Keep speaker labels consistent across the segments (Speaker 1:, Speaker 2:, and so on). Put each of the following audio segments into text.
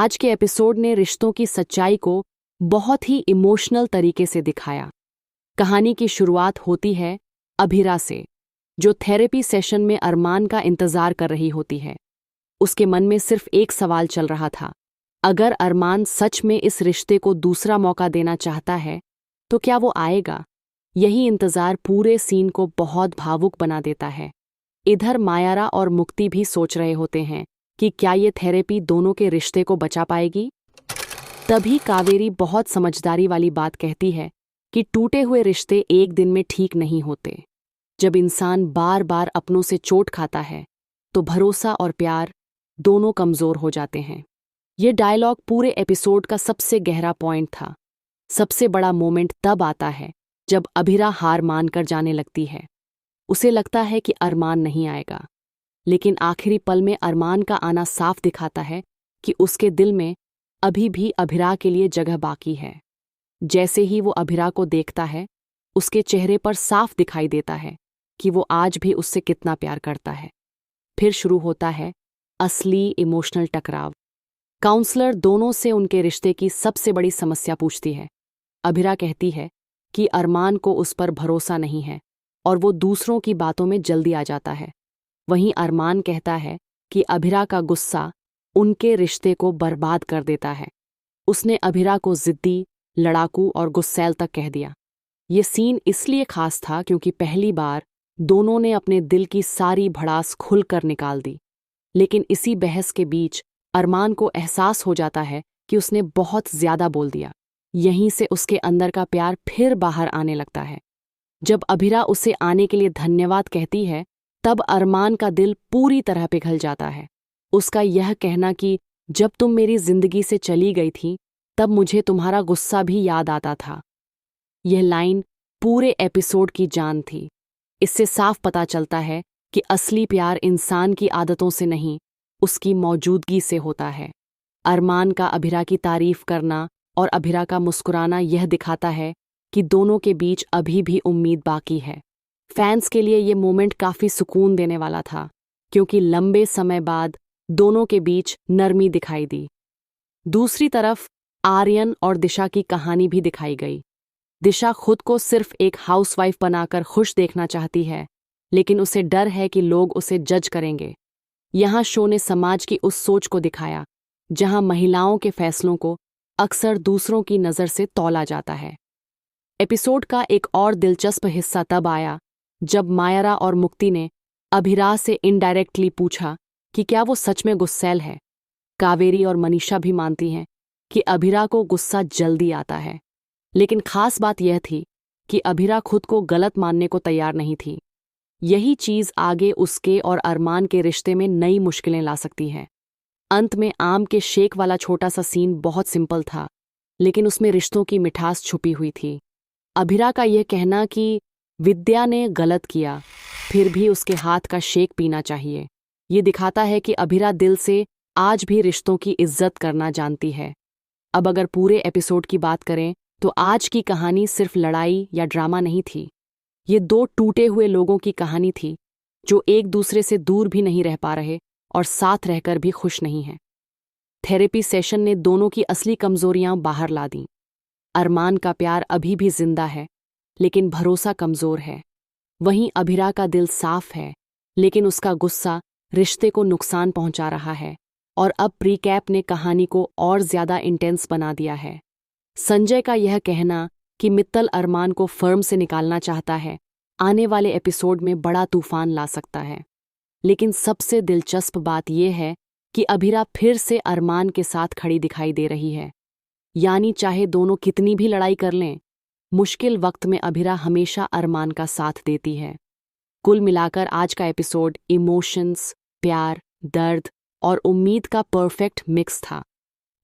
Speaker 1: आज के एपिसोड ने रिश्तों की सच्चाई को बहुत ही इमोशनल तरीके से दिखाया। कहानी की शुरुआत होती है अभिरा से, जो थेरेपी सेशन में अरमान का इंतजार कर रही होती है। उसके मन में सिर्फ एक सवाल चल रहा था, अगर अरमान सच में इस रिश्ते को दूसरा मौका देना चाहता है तो क्या वो आएगा। यही इंतजार पूरे सीन को बहुत भावुक बना देता है। इधर मायारा और मुक्ति भी सोच रहे होते हैं कि क्या ये थेरेपी दोनों के रिश्ते को बचा पाएगी। तभी कावेरी बहुत समझदारी वाली बात कहती है कि टूटे हुए रिश्ते एक दिन में ठीक नहीं होते। जब इंसान बार बार अपनों से चोट खाता है तो भरोसा और प्यार दोनों कमजोर हो जाते हैं। ये डायलॉग पूरे एपिसोड का सबसे गहरा पॉइंट था। सबसे बड़ा मोमेंट तब आता है जब अभिरा हार मानकर जाने लगती है। उसे लगता है कि अरमान नहीं आएगा, लेकिन आखिरी पल में अरमान का आना साफ दिखाता है कि उसके दिल में अभी भी अभिरा के लिए जगह बाकी है। जैसे ही वो अभिरा को देखता है, उसके चेहरे पर साफ दिखाई देता है कि वो आज भी उससे कितना प्यार करता है। फिर शुरू होता है असली इमोशनल टकराव। काउंसलर दोनों से उनके रिश्ते की सबसे बड़ी समस्या पूछती है। अभिरा कहती है कि अरमान को उस पर भरोसा नहीं है और वो दूसरों की बातों में जल्दी आ जाता है। वहीं अरमान कहता है कि अभिरा का गुस्सा उनके रिश्ते को बर्बाद कर देता है। उसने अभिरा को जिद्दी, लड़ाकू और गुस्सैल तक कह दिया। ये सीन इसलिए खास था क्योंकि पहली बार दोनों ने अपने दिल की सारी भड़ास खुलकर निकाल दी। लेकिन इसी बहस के बीच अरमान को एहसास हो जाता है कि उसने बहुत ज्यादा बोल दिया। यहीं से उसके अंदर का प्यार फिर बाहर आने लगता है। जब अभिरा उसे आने के लिए धन्यवाद कहती है, तब अरमान का दिल पूरी तरह पिघल जाता है। उसका यह कहना कि जब तुम मेरी जिंदगी से चली गई थी तब मुझे तुम्हारा गुस्सा भी याद आता था, यह लाइन पूरे एपिसोड की जान थी। इससे साफ पता चलता है कि असली प्यार इंसान की आदतों से नहीं, उसकी मौजूदगी से होता है। अरमान का अभिरा की तारीफ करना और अभिरा का मुस्कुराना यह दिखाता है कि दोनों के बीच अभी भी उम्मीद बाकी है। फैंस के लिए ये मोमेंट काफी सुकून देने वाला था, क्योंकि लंबे समय बाद दोनों के बीच नरमी दिखाई दी। दूसरी तरफ आर्यन और दिशा की कहानी भी दिखाई गई। दिशा खुद को सिर्फ एक हाउसवाइफ बनाकर खुश देखना चाहती है, लेकिन उसे डर है कि लोग उसे जज करेंगे। यहाँ शो ने समाज की उस सोच को दिखाया जहाँ महिलाओं के फैसलों को अक्सर दूसरों की नज़र से तौला जाता है। एपिसोड का एक और दिलचस्प हिस्सा तब आया जब मायरा और मुक्ति ने अभिरा से इनडायरेक्टली पूछा कि क्या वो सच में गुस्सैल है। कावेरी और मनीषा भी मानती हैं कि अभिरा को गुस्सा जल्दी आता है, लेकिन खास बात यह थी कि अभिरा खुद को गलत मानने को तैयार नहीं थी। यही चीज़ आगे उसके और अरमान के रिश्ते में नई मुश्किलें ला सकती है। अंत में आम के शेक वाला छोटा सा सीन बहुत सिंपल था, लेकिन उसमें रिश्तों की मिठास छुपी हुई थी। अभिरा का यह कहना कि विद्या ने गलत किया, फिर भी उसके हाथ का शेक पीना चाहिए, ये दिखाता है कि अभिरा दिल से आज भी रिश्तों की इज्जत करना जानती है। अब अगर पूरे एपिसोड की बात करें तो आज की कहानी सिर्फ लड़ाई या ड्रामा नहीं थी। ये दो टूटे हुए लोगों की कहानी थी जो एक दूसरे से दूर भी नहीं रह पा रहे और साथ रहकर भी खुश नहीं हैं। थेरेपी सेशन ने दोनों की असली कमजोरियां बाहर ला दी। अरमान का प्यार अभी भी जिंदा है, लेकिन भरोसा कमजोर है। वहीं अभिरा का दिल साफ है, लेकिन उसका गुस्सा रिश्ते को नुकसान पहुंचा रहा है। और अब प्रीकैप ने कहानी को और ज्यादा इंटेंस बना दिया है। संजय का यह कहना कि मित्तल अरमान को फर्म से निकालना चाहता है, आने वाले एपिसोड में बड़ा तूफान ला सकता है। लेकिन सबसे दिलचस्प बात यह है कि अभिरा फिर से अरमान के साथ खड़ी दिखाई दे रही है। यानी चाहे दोनों कितनी भी लड़ाई कर लें, मुश्किल वक्त में अभिरा हमेशा अरमान का साथ देती है। कुल मिलाकर आज का एपिसोड इमोशंस, प्यार, दर्द और उम्मीद का परफेक्ट मिक्स था।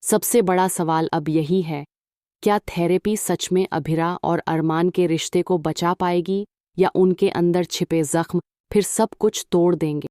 Speaker 1: सबसे बड़ा सवाल अब यही है, क्या थेरेपी सच में अभिरा और अरमान के रिश्ते को बचा पाएगी या उनके अंदर छिपे जख्म फिर सब कुछ तोड़ देंगे।